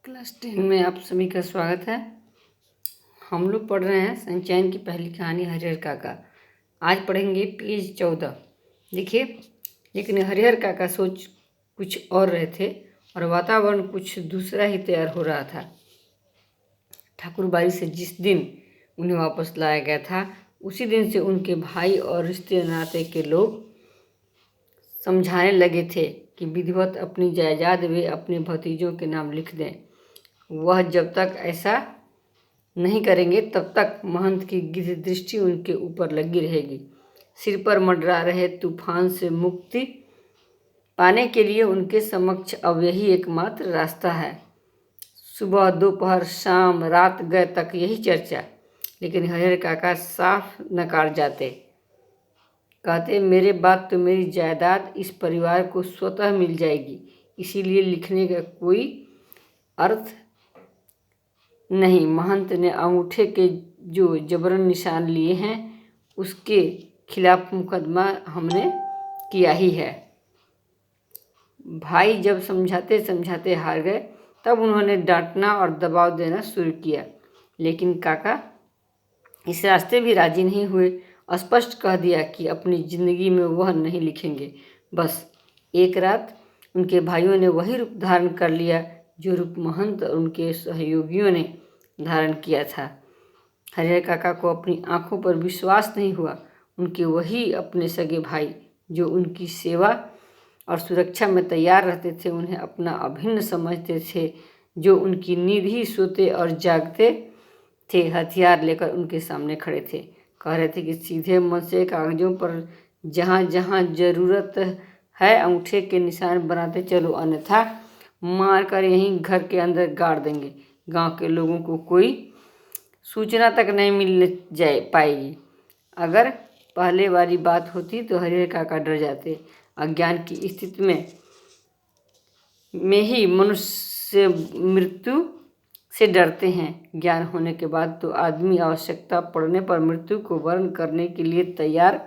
Class 10 में आप सभी का स्वागत है। हम लोग पढ़ रहे हैं सनचाइन की पहली कहानी हरिहर काका। आज पढ़ेंगे पेज 14। देखिए, लेकिन हरिहर काका सोच कुछ और रहे थे और वातावरण कुछ दूसरा ही तैयार हो रहा था। ठाकुरबाड़ी से जिस दिन उन्हें वापस लाया गया था, उसी दिन से उनके भाई और रिश्ते नाते के लोग समझाने लगे थे कि विधिवत अपनी जायदाद वे अपने भतीजों के नाम लिख दें। वह जब तक ऐसा नहीं करेंगे तब तक महंत की गिद्ध दृष्टि उनके ऊपर लगी रहेगी। सिर पर मंडरा रहे तूफान से मुक्ति पाने के लिए उनके समक्ष अब यही एकमात्र रास्ता है। सुबह दोपहर शाम रात गए तक यही चर्चा, लेकिन हरिहर काका साफ नकार जाते। कहते, मेरे बाद तो मेरी जायदाद इस परिवार को स्वतः मिल जाएगी, इसीलिए लिखने का कोई अर्थ नहीं। महंत ने अंगूठे के जो जबरन निशान लिए हैं उसके खिलाफ मुकदमा हमने किया ही है। भाई जब समझाते समझाते हार गए तब उन्होंने डांटना और दबाव देना शुरू किया, लेकिन काका इस रास्ते भी राजी नहीं हुए। स्पष्ट कह दिया कि अपनी जिंदगी में वह नहीं लिखेंगे। बस एक रात उनके भाइयों ने वही रूप धारण कर लिया जो रूप महंत और उनके सहयोगियों ने धारण किया था। हरिहर काका को अपनी आंखों पर विश्वास नहीं हुआ। उनके वही अपने सगे भाई जो उनकी सेवा और सुरक्षा में तैयार रहते थे, उन्हें अपना अभिन्न समझते थे, जो उनकी नींद ही सोते और जागते थे, हथियार लेकर उनके सामने खड़े थे। कह रहे थे कि सीधे मन से कागजों पर जहाँ जहाँ जरूरत है अंगूठे के निशान बनाते चलो, अन्यथा मार कर यहीं घर के अंदर गाड़ देंगे। गांव के लोगों को कोई सूचना तक नहीं मिल जाए पाएगी। अगर पहले वाली बात होती तो हरिहर काका डर जाते। अज्ञान की स्थिति में ही मनुष्य मृत्यु से डरते हैं। ज्ञान होने के बाद तो आदमी आवश्यकता पड़ने पर मृत्यु को वर्ण करने के लिए तैयार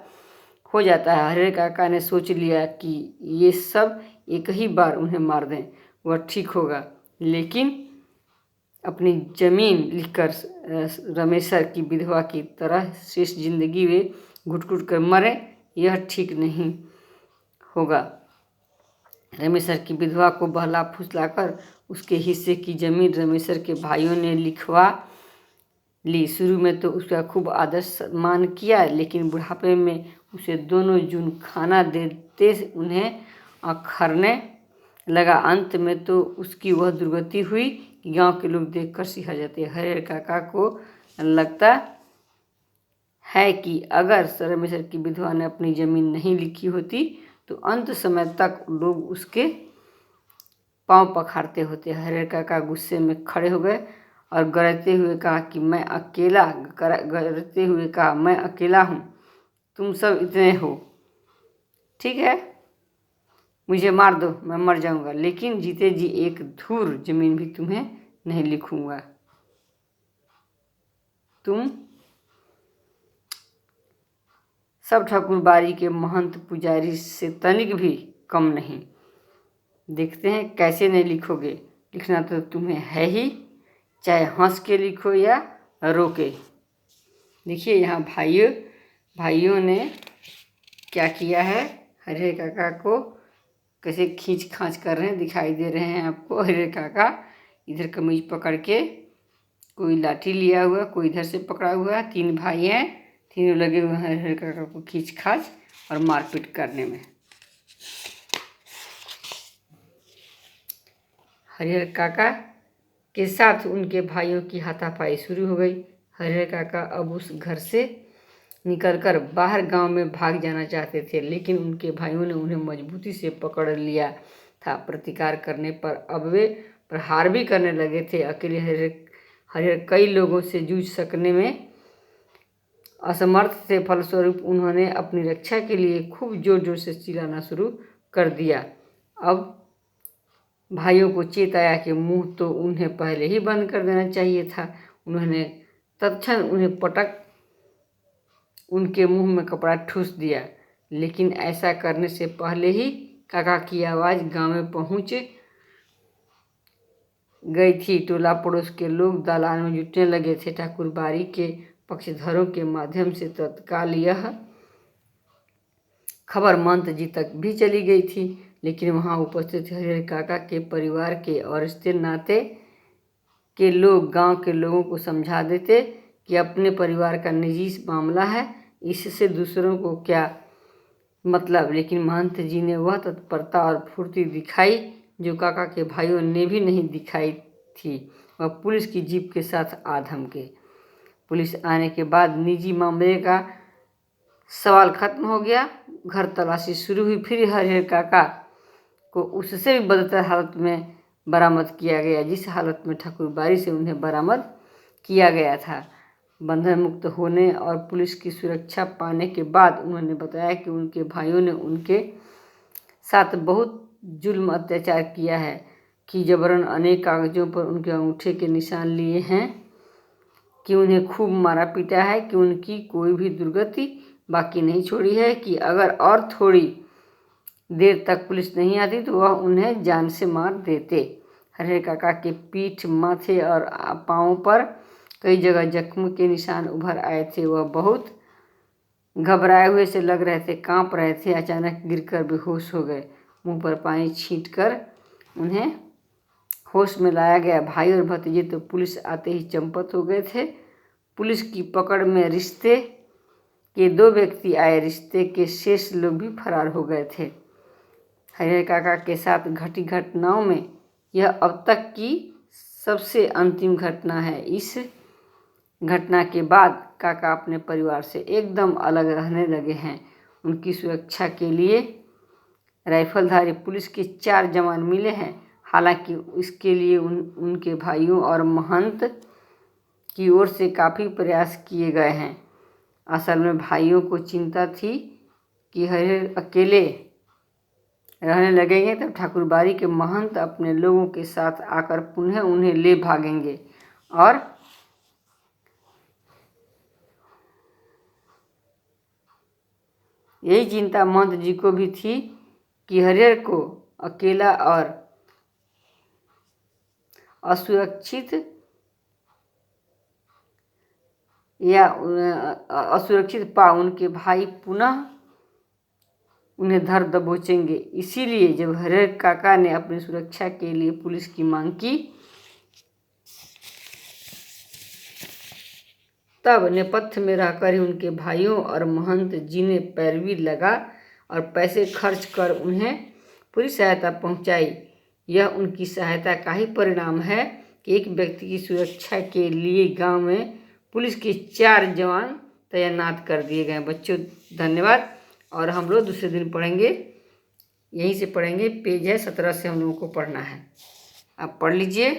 हो जाता है। हरिहर काका ने सोच लिया कि ये सब एक ही बार उन्हें मार दें, वह ठीक होगा, लेकिन अपनी जमीन लिखकर रमेशर की विधवा की तरह शेष जिंदगी वे घुट घुट कर मरे, यह ठीक नहीं होगा। रमेशर की विधवा को बहला फुसलाकर उसके हिस्से की जमीन रमेशर के भाइयों ने लिखवा ली। शुरू में तो उसका खूब आदर सम्मान किया, लेकिन बुढ़ापे में उसे दोनों जून खाना देते उन्हें अखरने लगा। अंत में तो उसकी वह दुर्गति हुई कि गांव के लोग देखकर सिहर जाते। हरिहर काका को लगता है कि अगर रमेशर की विधवा ने अपनी जमीन नहीं लिखी होती तो अंत समय तक लोग उसके पांव पखारते होते। हरिहर काका गुस्से में खड़े हो गए और गरजते हुए कहा कि मैं अकेला हूँ, तुम सब इतने हो, ठीक है, मुझे मार दो, मैं मर जाऊंगा, लेकिन जीते जी एक धूर जमीन भी तुम्हें नहीं लिखूंगा। तुम सब ठाकुरबाड़ी के महंत पुजारी से तनिक भी कम नहीं। देखते हैं कैसे नहीं लिखोगे। लिखना तो तुम्हें है ही, चाहे हंस के लिखो या रो के। देखिए यहाँ भाइयों ने क्या किया है, हरिहर काका को कैसे खींच खांच कर रहे हैं, दिखाई दे रहे हैं आपको। हरिहर काका इधर कमीज पकड़ के, कोई लाठी लिया हुआ, कोई इधर से पकड़ा हुआ। तीन भाई हैं, तीनों लगे हुए हैं हरिहर काका को खींच खांच और मारपीट करने में। हरिहर काका के साथ उनके भाइयों की हाथापाई शुरू हो गई। हरिहर काका अब उस घर से निकलकर बाहर गांव में भाग जाना चाहते थे, लेकिन उनके भाइयों ने उन्हें मजबूती से पकड़ लिया था। प्रतिकार करने पर अब वे प्रहार भी करने लगे थे। अकेले हरिहर कई लोगों से जूझ सकने में असमर्थ थे। फलस्वरूप उन्होंने अपनी रक्षा के लिए खूब जोर जोर से चिल्लाना शुरू कर दिया। अब भाइयों को चेत आया कि मुंह तो उन्हें पहले ही बंद कर देना चाहिए था। उन्होंने तत्क्षण उन्हें पटक उनके मुंह में कपड़ा ठूस दिया, लेकिन ऐसा करने से पहले ही काका की आवाज़ गांव में पहुँच गई थी। टोला पड़ोस के लोग दालान में जुटने लगे थे। ठाकुर बाड़ी के पक्षधरों के माध्यम से तत्काल यह खबर महंत जी तक भी चली गई थी, लेकिन वहां उपस्थित हरिहर काका के परिवार के और रिश्ते नाते के लोग गांव के लोगों को समझा देते कि अपने परिवार का निजी मामला है, इससे दूसरों को क्या मतलब। लेकिन महंत जी ने वह तत्परता और फुर्ती दिखाई जो काका के भाइयों ने भी नहीं दिखाई थी। वह पुलिस की जीप के साथ आ धमके। पुलिस आने के बाद निजी मामले का सवाल खत्म हो गया। घर तलाशी शुरू हुई। फिर हरिहर काका को उससे भी बदतर हालत में बरामद किया गया, जिस हालत में ठाकुर बाड़ी से उन्हें बरामद किया गया था। बंधन मुक्त होने और पुलिस की सुरक्षा पाने के बाद उन्होंने बताया कि उनके भाइयों ने उनके साथ बहुत जुल्म अत्याचार किया है, कि जबरन अनेक कागजों पर उनके अंगूठे के निशान लिए हैं, कि उन्हें खूब मारा पीटा है, कि उनकी कोई भी दुर्गति बाकी नहीं छोड़ी है, कि अगर और थोड़ी देर तक पुलिस नहीं आती तो वह उन्हें जान से मार देते। हरिहर काका के पीठ, माथे और पाँव पर कई जगह जख्म के निशान उभर आए थे। वह बहुत घबराए हुए से लग रहे थे, कांप रहे थे। अचानक गिरकर बेहोश हो गए। मुंह पर पानी छींटकर उन्हें होश में लाया गया। भाई और भतीजे तो पुलिस आते ही चंपत हो गए थे। पुलिस की पकड़ में रिश्ते के 2 व्यक्ति आए। रिश्ते के शेष लोग भी फरार हो गए थे। हरिहर काका के साथ घटी घटनाओं में यह अब तक की सबसे अंतिम घटना है। इस घटना के बाद काका अपने परिवार से एकदम अलग रहने लगे हैं। उनकी सुरक्षा के लिए राइफलधारी पुलिस के 4 जवान मिले हैं। हालांकि इसके लिए उनके भाइयों और महंत की ओर से काफ़ी प्रयास किए गए हैं। असल में भाइयों को चिंता थी कि हरिहर अकेले रहने लगेंगे तब ठाकुर बाड़ी के महंत अपने लोगों के साथ आकर पुनः उन्हें ले भागेंगे। और यही चिंता महंत जी को भी थी कि हरिहर को अकेला और असुरक्षित पा उनके भाई पुनः उन्हें धर दबोचेंगे। इसीलिए जब हरिहर काका ने अपनी सुरक्षा के लिए पुलिस की मांग की, तब नेपथ्य में रहकर ही उनके भाइयों और महंत जी ने पैरवी लगा और पैसे खर्च कर उन्हें पूरी सहायता पहुंचाई। यह उनकी सहायता का ही परिणाम है कि एक व्यक्ति की सुरक्षा के लिए गांव में पुलिस के 4 जवान तैनात कर दिए गए। बच्चों धन्यवाद। और हम लोग दूसरे दिन पढ़ेंगे, यहीं से पढ़ेंगे। पेज है 17 से हम लोगों को पढ़ना है। आप पढ़ लीजिए।